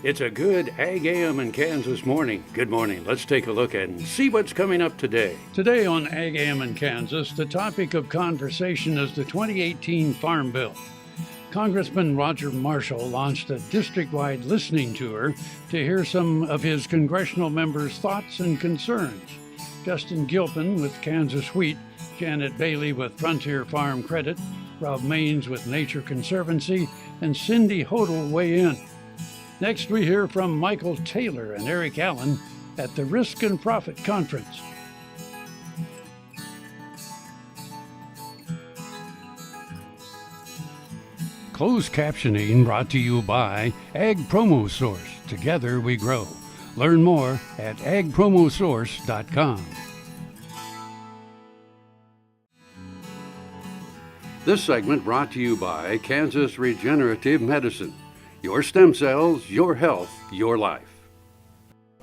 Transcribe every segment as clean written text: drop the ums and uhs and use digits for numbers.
It's a good AGam in Kansas morning. Good morning. Let's take a look and see what's coming up today. Today on AGam in Kansas, the topic of conversation is the 2018 Farm Bill. Congressman Roger Marshall launched a district-wide listening tour to hear some of his congressional members' thoughts and concerns. Justin Gilpin with Kansas Wheat, Janet Bailey with Frontier Farm Credit, Rob Maines with Nature Conservancy, and Cindy Hoedel weigh in. Next, we hear from Mykel Taylor and Eric Allen at the Risk and Profit Conference. Closed captioning brought to you by Ag Promo Source. Together we grow. Learn more at agpromosource.com. This segment brought to you by Kansas Regenerative Medicine. Your stem cells, your health, your life.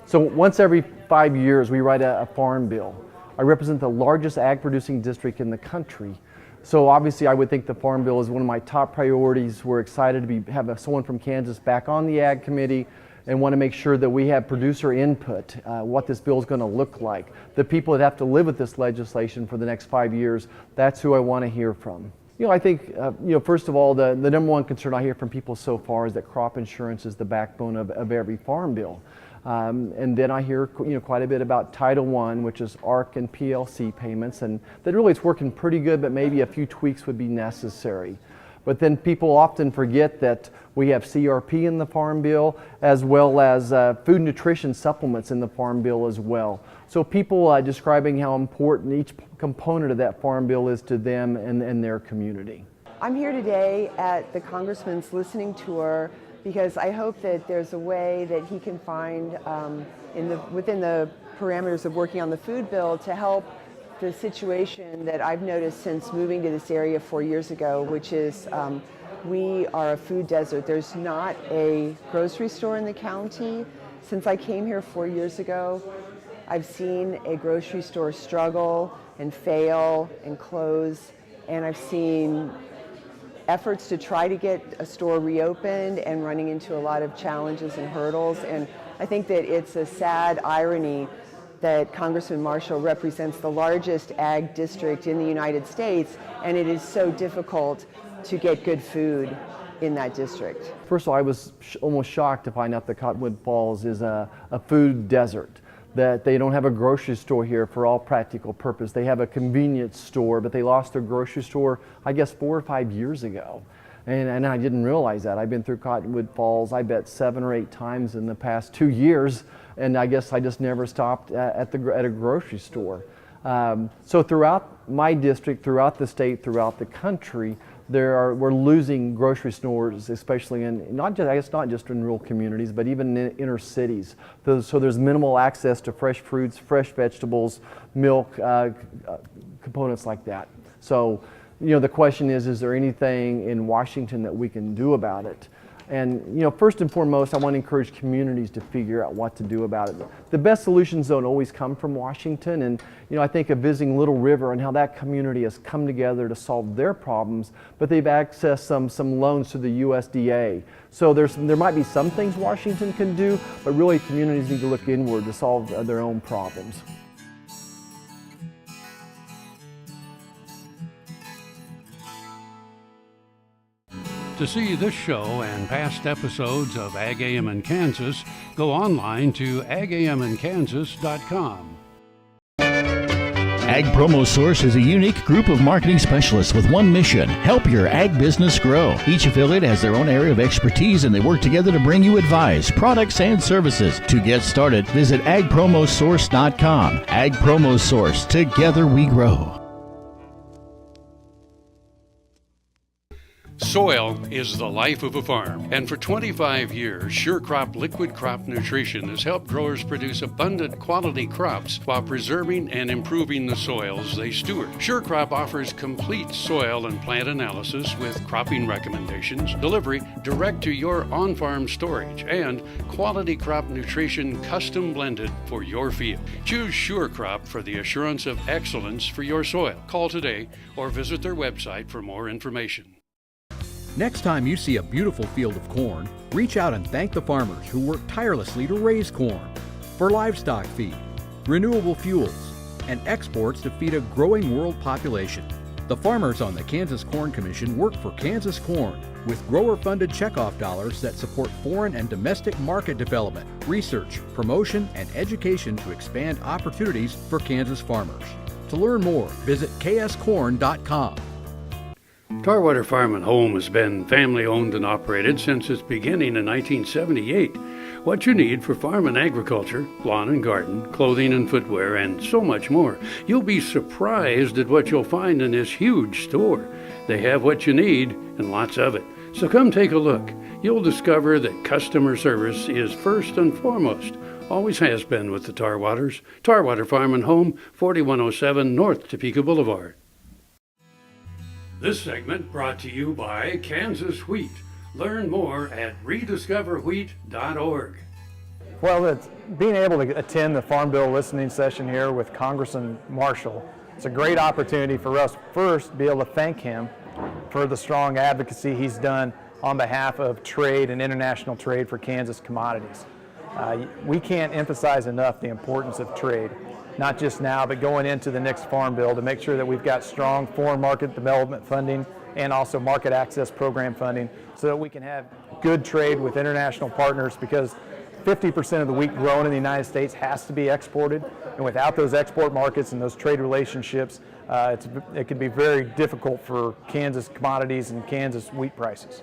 So once every 5 years we write a farm bill. I represent the largest ag producing district in the country. So obviously I would think the farm bill is one of my top priorities. We're excited to have someone from Kansas back on the ag committee and want to make sure that we have producer input, what this bill is going to look like. The people that have to live with this legislation for the next 5 years, that's who I want to hear from. I think, first of all, the number one concern I hear from people so far is that crop insurance is the backbone of every farm bill. And then I hear, quite a bit about Title I, which is ARC and PLC payments, and that really it's working pretty good, but maybe a few tweaks would be necessary. But then people often forget that we have CRP in the Farm Bill, as well as food nutrition supplements in the Farm Bill as well. So people describing how important each component of that Farm Bill is to them and their community. I'm here today at the Congressman's listening tour because I hope that there's a way that he can find within the parameters of working on the food bill to help the situation that I've noticed since moving to this area 4 years ago, which is we are a food desert. There's not a grocery store in the county. Since I came here 4 years ago, I've seen a grocery store struggle and fail and close, and I've seen efforts to try to get a store reopened and running into a lot of challenges and hurdles. And I think that it's a sad irony that Congressman Marshall represents the largest ag district in the United States, and it is so difficult to get good food in that district. First of all, I was almost shocked to find out that Cottonwood Falls is a food desert, that they don't have a grocery store here for all practical purpose. They have a convenience store, but they lost their grocery store, I guess, 4 or 5 years ago. And I didn't realize that. I've been through Cottonwood Falls, I bet 7 or 8 times in the past 2 years, and I guess I just never stopped at a grocery store. So throughout my district, throughout the state, throughout the country, we're losing grocery stores, especially in not just in rural communities, but even in inner cities. So there's minimal access to fresh fruits, fresh vegetables, milk, components like that. So, the question is there anything in Washington that we can do about it? And, first and foremost, I want to encourage communities to figure out what to do about it. The best solutions don't always come from Washington, and, I think of visiting Little River and how that community has come together to solve their problems, but they've accessed some loans to the USDA. So there might be some things Washington can do, but really communities need to look inward to solve their own problems. To see this show and past episodes of AGam in Kansas, go online to agaminkansas.com. Ag Promo Source is a unique group of marketing specialists with one mission: help your ag business grow. Each affiliate has their own area of expertise, and they work together to bring you advice, products, and services. To get started, visit agpromosource.com. Ag Promo Source. Together we grow. Soil is the life of a farm, and for 25 years, SureCrop Liquid Crop Nutrition has helped growers produce abundant quality crops while preserving and improving the soils they steward. SureCrop offers complete soil and plant analysis with cropping recommendations, delivery direct to your on-farm storage, and quality crop nutrition custom blended for your field. Choose SureCrop for the assurance of excellence for your soil. Call today or visit their website for more information. Next time you see a beautiful field of corn, Reach out and thank the farmers who work tirelessly to raise corn, for livestock feed, renewable fuels, and exports to feed a growing world population. The farmers on the Kansas Corn Commission work for Kansas Corn with grower-funded checkoff dollars that support foreign and domestic market development, research, promotion, and education to expand opportunities for Kansas farmers. To learn more, visit kscorn.com. Tarwater Farm and Home has been family-owned and operated since its beginning in 1978. What you need for farm and agriculture, lawn and garden, clothing and footwear, and so much more. You'll be surprised at what you'll find in this huge store. They have what you need and lots of it. So come take a look. You'll discover that customer service is first and foremost. Always has been with the Tarwaters. Tarwater Farm and Home, 4107 North Topeka Boulevard. This segment brought to you by Kansas Wheat. Learn more at rediscoverwheat.org. Well, being able to attend the Farm Bill listening session here with Congressman Marshall, it's a great opportunity for us first to be able to thank him for the strong advocacy he's done on behalf of trade and international trade for Kansas commodities. We can't emphasize enough the importance of trade, not just now, but going into the next Farm Bill to make sure that we've got strong foreign market development funding and also market access program funding so that we can have good trade with international partners, because 50% of the wheat grown in the United States has to be exported, and without those export markets and those trade relationships, it can be very difficult for Kansas commodities and Kansas wheat prices.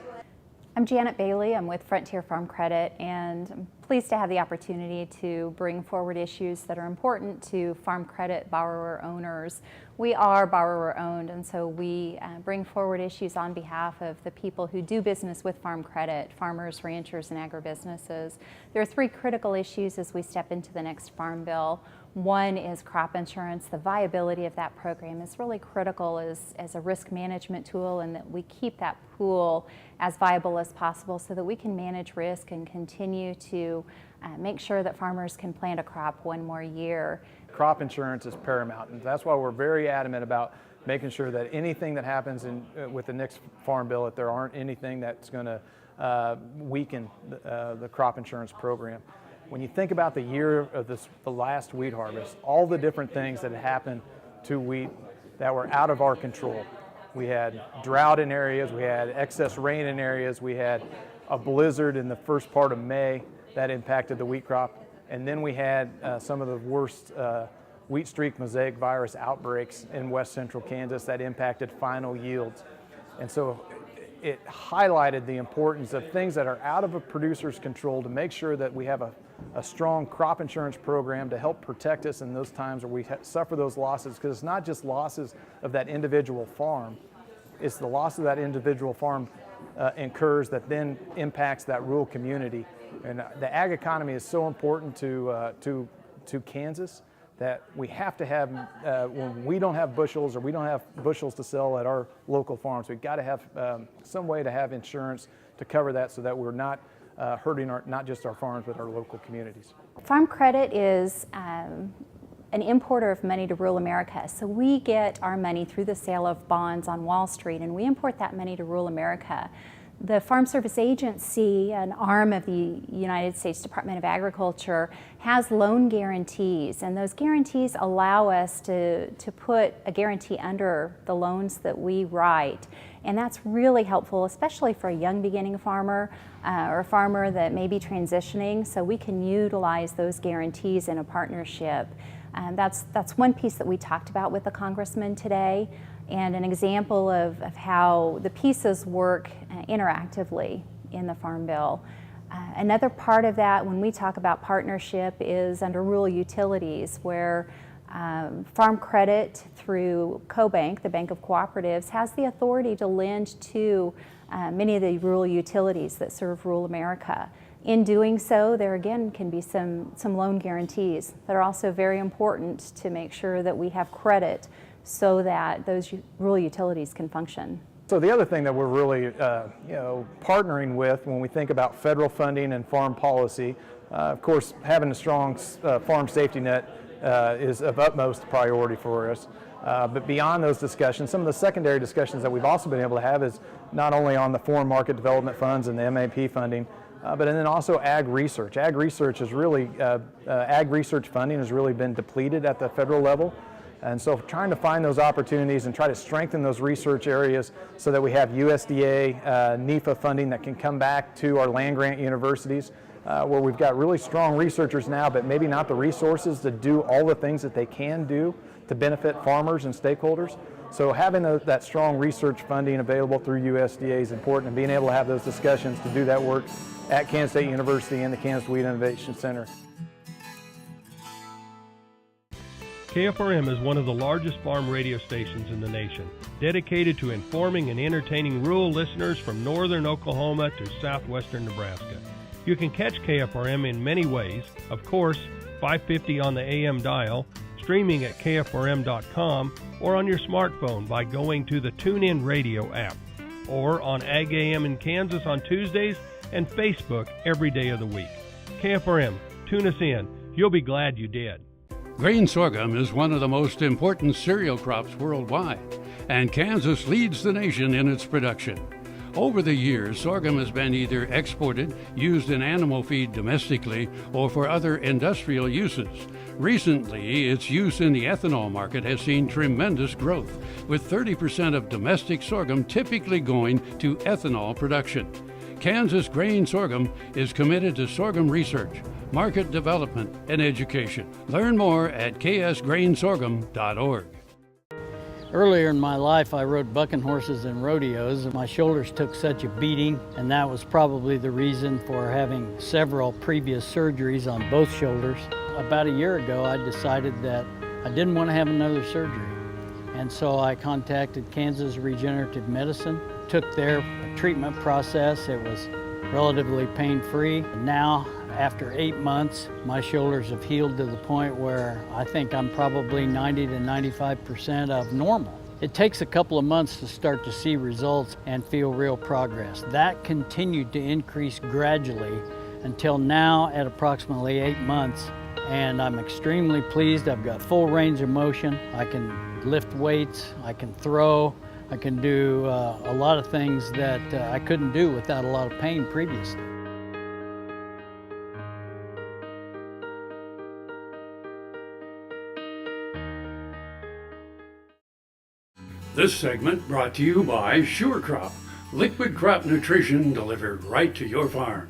I'm Janet Bailey. I'm with Frontier Farm Credit, and I'm pleased to have the opportunity to bring forward issues that are important to farm credit borrower owners. We are borrower owned, and so we bring forward issues on behalf of the people who do business with farm credit, farmers, ranchers, and agribusinesses. There are three critical issues as we step into the next Farm Bill. One is crop insurance. The viability of that program is really critical as a risk management tool, and that we keep that pool as viable as possible so that we can manage risk and continue to make sure that farmers can plant a crop one more year. Crop insurance is paramount, and that's why we're very adamant about making sure that anything that happens with the next Farm Bill, that there aren't anything that's going to weaken the crop insurance program. When you think about the year of the last wheat harvest, all the different things that happened to wheat that were out of our control. We had drought in areas, we had excess rain in areas, we had a blizzard in the first part of May that impacted the wheat crop, and then we had some of the worst wheat streak mosaic virus outbreaks in west central Kansas that impacted final yields. And so it highlighted the importance of things that are out of a producer's control to make sure that we have a strong crop insurance program to help protect us in those times where we suffer those losses, because it's not just losses of that individual farm, it's the loss of that individual farm incurs that then impacts that rural community. And the ag economy is so important to Kansas that we have to have, when we don't have bushels or we don't have bushels to sell at our local farms, we've got to have some way to have insurance to cover that so that we're not hurting not just our farms but our local communities. Farm credit is an importer of money to rural America. So we get our money through the sale of bonds on Wall Street, and we import that money to rural America. The Farm Service Agency, an arm of the United States Department of Agriculture, has loan guarantees, and those guarantees allow us to put a guarantee under the loans that we write. And that's really helpful, especially for a young beginning farmer or a farmer that may be transitioning, so we can utilize those guarantees in a partnership. That's one piece that we talked about with the Congressman today, and an example of how the pieces work interactively in the Farm Bill. Another part of that, when we talk about partnership, is under rural utilities, where Farm Credit through CoBank, the Bank of Cooperatives, has the authority to lend to many of the rural utilities that serve rural America. In doing so, there again can be some loan guarantees that are also very important to make sure that we have credit so that those rural utilities can function. So the other thing that we're really partnering with when we think about federal funding and farm policy, of course, having a strong farm safety net is of utmost priority for us. But beyond those discussions, some of the secondary discussions that we've also been able to have is not only on the foreign market development funds and the MAP funding, but then also ag research. Ag research is really, ag research funding has really been depleted at the federal level. And so trying to find those opportunities and try to strengthen those research areas so that we have USDA, NEFA funding that can come back to our land-grant universities, where we've got really strong researchers now, but maybe not the resources to do all the things that they can do to benefit farmers and stakeholders. So having that strong research funding available through USDA is important, and being able to have those discussions to do that work at Kansas State University and the Kansas Wheat Innovation Center. KFRM is one of the largest farm radio stations in the nation, dedicated to informing and entertaining rural listeners from northern Oklahoma to southwestern Nebraska. You can catch KFRM in many ways, of course, 550 on the AM dial, streaming at kfrm.com, or on your smartphone by going to the TuneIn Radio app, or on AGam in Kansas on Tuesdays and Facebook every day of the week. KFRM, tune us in. You'll be glad you did. Grain sorghum is one of the most important cereal crops worldwide, and Kansas leads the nation in its production. Over the years, sorghum has been either exported, used in animal feed domestically, or for other industrial uses. Recently, its use in the ethanol market has seen tremendous growth, with 30% of domestic sorghum typically going to ethanol production. Kansas Grain Sorghum is committed to sorghum research, market development, and education. Learn more at ksgrainsorghum.org. Earlier in my life, I rode bucking horses and rodeos, and my shoulders took such a beating, and that was probably the reason for having several previous surgeries on both shoulders. About a year ago, I decided that I didn't want to have another surgery, and so I contacted Kansas Regenerative Medicine, took their treatment process. It was relatively pain-free. Now, after 8 months, my shoulders have healed to the point where I think I'm probably 90 to 95% of normal. It takes a couple of months to start to see results and feel real progress. That continued to increase gradually until now at approximately 8 months, and I'm extremely pleased. I've got full range of motion. I can lift weights, I can throw, I can do a lot of things that I couldn't do without a lot of pain previously. This segment brought to you by Sure Crop, liquid crop nutrition delivered right to your farm.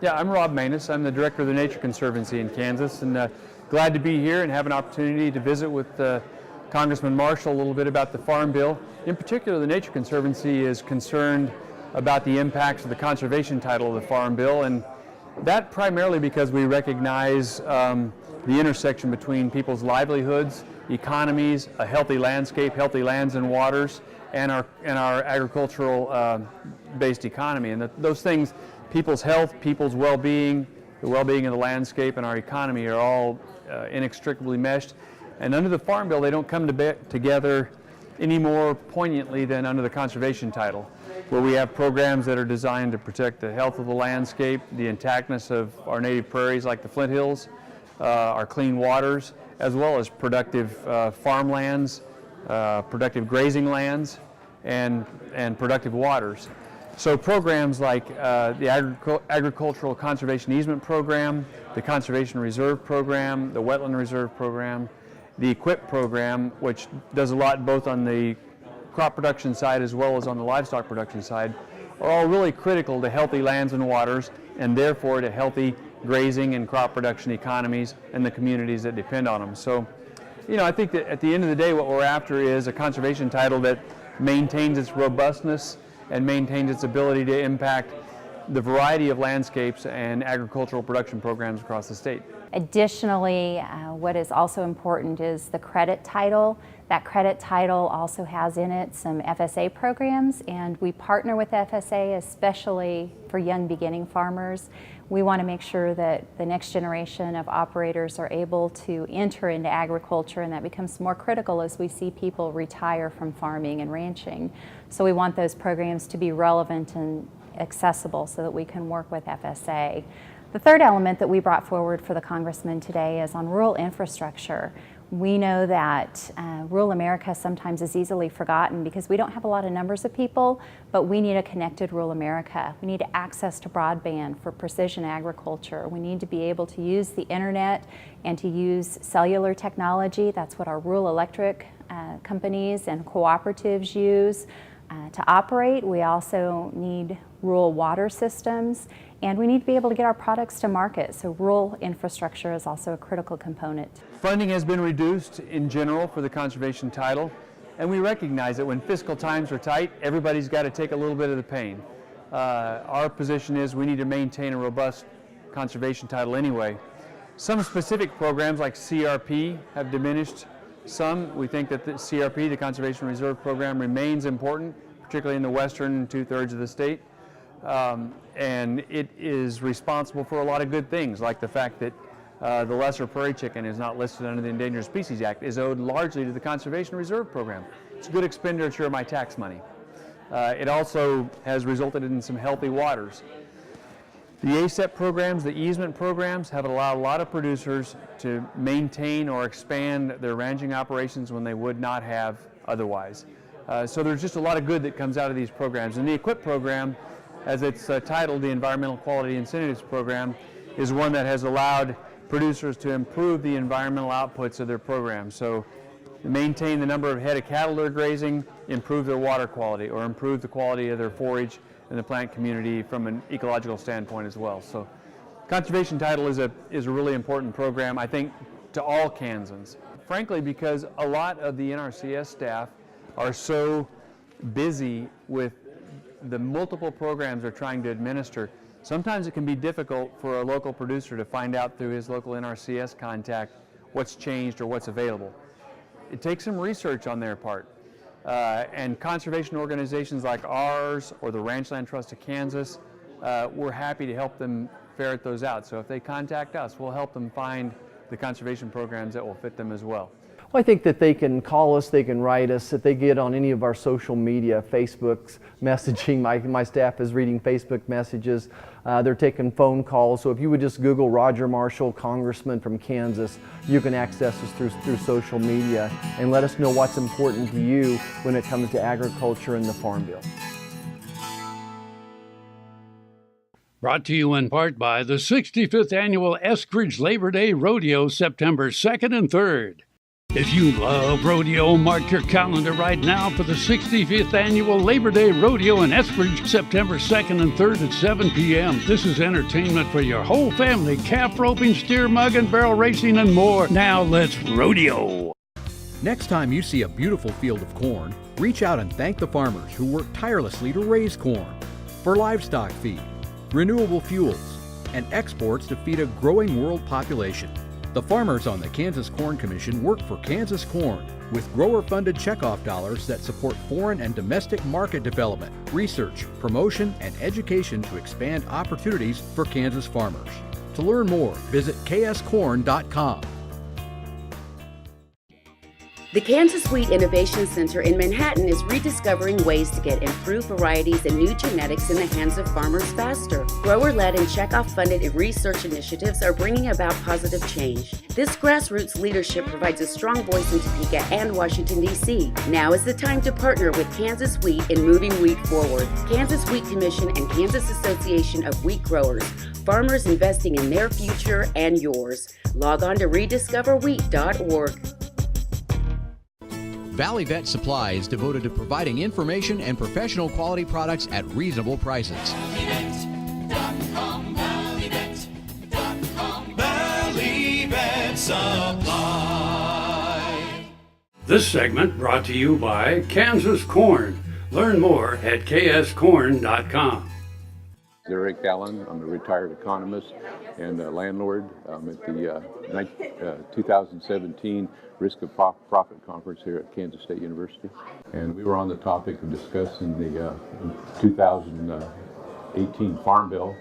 Yeah, I'm Rob Manus. I'm the director of the Nature Conservancy in Kansas, and glad to be here and have an opportunity to visit with Congressman Marshall a little bit about the Farm Bill. In particular, the Nature Conservancy is concerned about the impacts of the conservation title of the Farm Bill, and that primarily because we recognize the intersection between people's livelihoods, economies, a healthy landscape, healthy lands and waters, and our agricultural based economy. And those things, people's health, people's well-being, the well-being of the landscape and our economy are all inextricably meshed. And under the Farm Bill, they don't come together any more poignantly than under the conservation title, where we have programs that are designed to protect the health of the landscape, the intactness of our native prairies like the Flint Hills, our clean waters, as well as productive farmlands, productive grazing lands, and productive waters. So programs like the Agricultural Conservation Easement Program, the Conservation Reserve Program, the Wetland Reserve Program, the EQIP program, which does a lot both on the crop production side as well as on the livestock production side, are all really critical to healthy lands and waters, and therefore to healthy grazing and crop production economies and the communities that depend on them. So, you know, I think that at the end of the day, what we're after is a conservation title that maintains its robustness and maintains its ability to impact the variety of landscapes and agricultural production programs across the state. Additionally, what is also important is the credit title. That credit title also has in it some FSA programs, and we partner with FSA especially for young beginning farmers. We want to make sure that the next generation of operators are able to enter into agriculture, and that becomes more critical as we see people retire from farming and ranching. So we want those programs to be relevant and accessible so that we can work with FSA. The third element that we brought forward for the Congressman today is on rural infrastructure. We know that rural America sometimes is easily forgotten because we don't have a lot of numbers of people, but we need a connected rural America. We need access to broadband for precision agriculture. We need to be able to use the internet and to use cellular technology. That's what our rural electric companies and cooperatives use to operate. We also need rural water systems, and we need to be able to get our products to market. So rural infrastructure is also a critical component. Funding has been reduced in general for the conservation title, and we recognize that when fiscal times are tight, everybody's got to take a little bit of the pain. Our position is we need to maintain a robust conservation title anyway. Some specific programs like CRP have diminished some. We think that the CRP, the Conservation Reserve Program, remains important, particularly in the western two-thirds of the state. And it is responsible for a lot of good things, like the fact that the lesser prairie chicken is not listed under the Endangered Species Act is owed largely to the Conservation Reserve Program. It's a good expenditure of my tax money. It also has resulted in some healthy waters. The ASEP programs, the easement programs, have allowed a lot of producers to maintain or expand their ranching operations when they would not have otherwise. So there's just a lot of good that comes out of these programs. And the EQUIP program, as it's titled, the Environmental Quality Incentives Program, is one that has allowed producers to improve the environmental outputs of their program. So maintain the number of head of cattle they're grazing, improve their water quality, or improve the quality of their forage in the plant community from an ecological standpoint as well. So conservation title is a really important program, I think, to all Kansans. Frankly, because a lot of the NRCS staff are so busy with the multiple programs they're trying to administer, sometimes it can be difficult for a local producer to find out through his local NRCS contact what's changed or what's available. It takes some research on their part. And conservation organizations like ours or the Ranchland Trust of Kansas, we're happy to help them ferret those out. So if they contact us, we'll help them find the conservation programs that will fit them as well. Well, I think that they can call us, they can write us, if they get on any of our social media, Facebook's messaging, my staff is reading Facebook messages, they're taking phone calls, so if you would just Google Roger Marshall, Congressman from Kansas, you can access us through social media and let us know what's important to you when it comes to agriculture and the Farm Bill. Brought to you in part by the 65th Annual Eskridge Labor Day Rodeo, September 2nd and 3rd. If you love rodeo, mark your calendar right now for the 65th Annual Labor Day Rodeo in Eskridge, September 2nd and 3rd at 7 p.m. This is entertainment for your whole family, calf roping, steer mugging, barrel racing, and more. Now let's rodeo. Next time you see a beautiful field of corn, reach out and thank the farmers who work tirelessly to raise corn for livestock feed, renewable fuels, and exports to feed a growing world population. The farmers on the Kansas Corn Commission work for Kansas Corn with grower-funded checkoff dollars that support foreign and domestic market development, research, promotion, and education to expand opportunities for Kansas farmers. To learn more, visit kscorn.com. The Kansas Wheat Innovation Center in Manhattan is rediscovering ways to get improved varieties and new genetics in the hands of farmers faster. Grower-led and checkoff-funded research initiatives are bringing about positive change. This grassroots leadership provides a strong voice in Topeka and Washington, D.C. Now is the time to partner with Kansas Wheat in moving wheat forward. Kansas Wheat Commission and Kansas Association of Wheat Growers. Farmers investing in their future and yours. Log on to rediscoverwheat.org. Valley Vet Supply is devoted to providing information and professional quality products at reasonable prices. ValleyVet.com, ValleyVet.com, Valley Vet Supply. This segment brought to you by Kansas Corn. Learn more at kscorn.com. Eric Allen. I'm a retired economist and a landlord. I'm at the 2017 Risk of Profit Conference here at Kansas State University. And we were on the topic of discussing the 2018 Farm Bill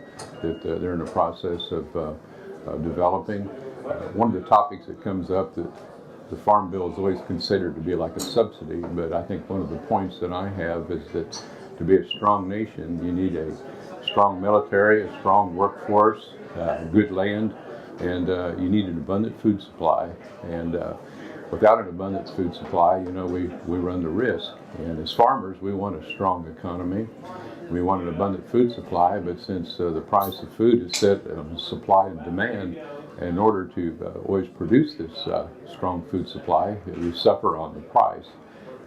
that they're in the process of developing. One of the topics that comes up that the Farm Bill is always considered to be like a subsidy, but I think one of the points that I have is that to be a strong nation, you need a strong military, a strong workforce, good land, and you need an abundant food supply. And without an abundant food supply, we run the risk. And as farmers, we want a strong economy. We want an abundant food supply, but since the price of food is set on supply and demand, in order to always produce this strong food supply, we suffer on the price.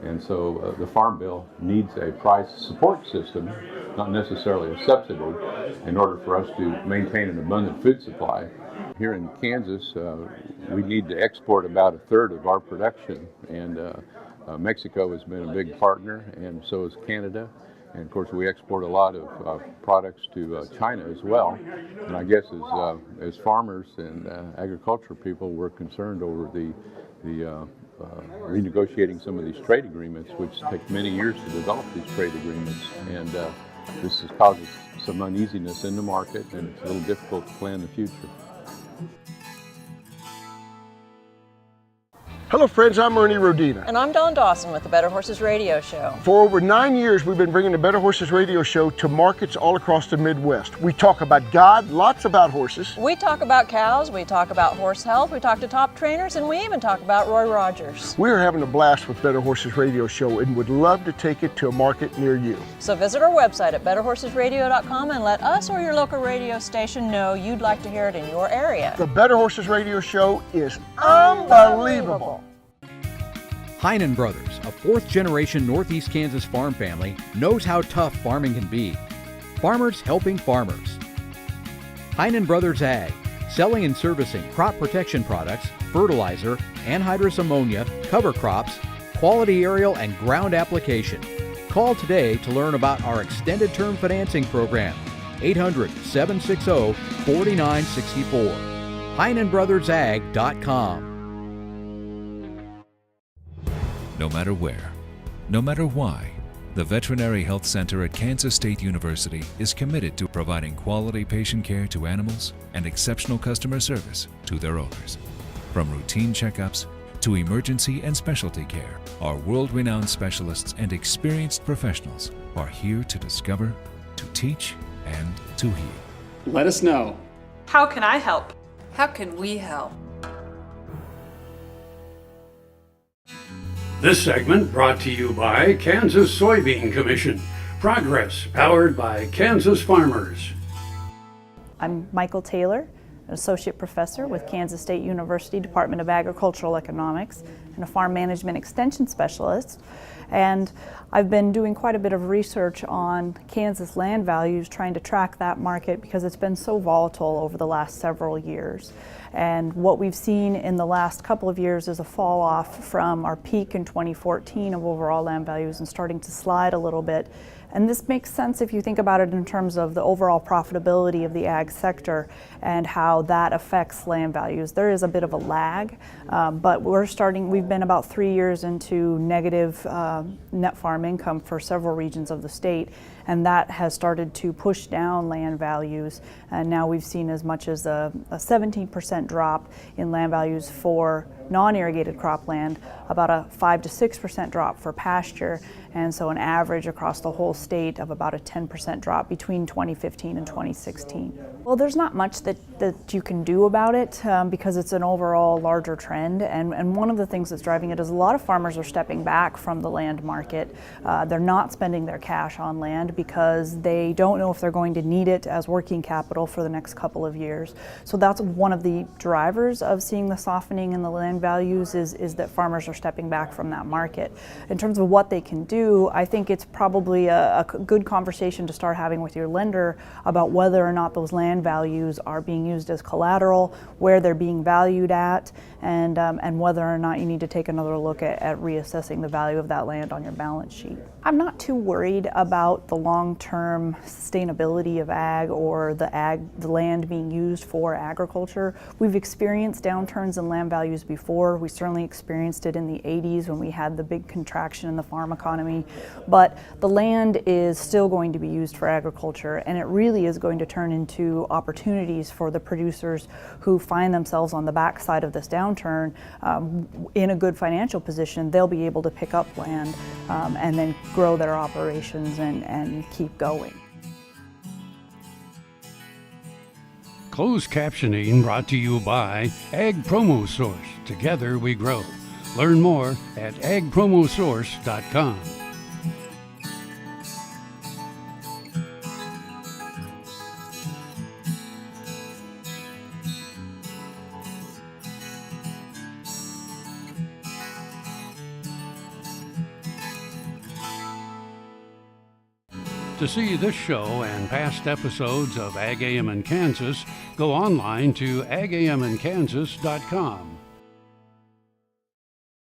And so the Farm Bill needs a price support system, not necessarily a subsidy, in order for us to maintain an abundant food supply. Here in Kansas, we need to export about a third of our production, and Mexico has been a big partner, and so has Canada. And of course, we export a lot of products to China as well. And I guess as farmers and agriculture people, we're concerned over the renegotiating some of these trade agreements, which take many years to develop these trade agreements. And this has caused some uneasiness in the market, and it's a little difficult to plan the future. Hello friends, I'm Ernie Rodina. And I'm Dawn Dawson with the Better Horses Radio Show. For over 9 years, we've been bringing the Better Horses Radio Show to markets all across the Midwest. We talk about God, lots about horses. We talk about cows, we talk about horse health, we talk to top trainers, and we even talk about Roy Rogers. We're having a blast with Better Horses Radio Show and would love to take it to a market near you. So visit our website at betterhorsesradio.com and let us or your local radio station know you'd like to hear it in your area. The Better Horses Radio Show is unbelievable. Heinen Brothers, a fourth-generation Northeast Kansas farm family, knows how tough farming can be. Farmers helping farmers. Heinen Brothers Ag, selling and servicing crop protection products, fertilizer, anhydrous ammonia, cover crops, quality aerial and ground application. Call today to learn about our extended term financing program. 800-760-4964. HeinenBrothersAg.com. No matter where, no matter why, the Veterinary Health Center at Kansas State University is committed to providing quality patient care to animals and exceptional customer service to their owners. From routine checkups to emergency and specialty care, our world-renowned specialists and experienced professionals are here to discover, to teach, and to heal. Let us know. How can I help? How can we help? This segment brought to you by Kansas Soybean Commission. Progress powered by Kansas farmers. I'm Mykel Taylor, an associate professor with Kansas State University Department of Agricultural Economics and a farm management extension specialist. And I've been doing quite a bit of research on Kansas land values, trying to track that market because it's been so volatile over the last several years. And what we've seen in the last couple of years is a fall off from our peak in 2014 of overall land values and starting to slide a little bit. And this makes sense if you think about it in terms of the overall profitability of the ag sector and how that affects land values. There is a bit of a lag, but we've been about 3 years into negative net farm income for several regions of the state, and that has started to push down land values. And now we've seen as much as a 17% drop in land values for non-irrigated cropland, about a 5 to 6% drop for pasture, and so an average across the whole state of about a 10% drop between 2015 and 2016. Well, there's not much that you can do about it because it's an overall larger trend, and one of the things that's driving it is a lot of farmers are stepping back from the land market. They're not spending their cash on land because they don't know if they're going to need it as working capital for the next couple of years. So that's one of the drivers of seeing the softening in the land values is that farmers are stepping back from that market. In terms of what they can do, I think it's probably a good conversation to start having with your lender about whether or not those land values are being used as collateral, where they're being valued at, and whether or not you need to take another look at reassessing the value of that land on your balance sheet. I'm not too worried about the long-term sustainability of ag or the land being used for agriculture. We've experienced downturns in land values before. We certainly experienced it in the 80s when we had the big contraction in the farm economy. But the land is still going to be used for agriculture, and it really is going to turn into opportunities for the producers who find themselves on the backside of this downturn in a good financial position. They'll be able to pick up land and then grow their operations and keep going. Closed captioning brought to you by Ag Promo Source. Together we grow. Learn more at agpromosource.com. To see this show and past episodes of AGam in Kansas, go online to agaminkansas.com.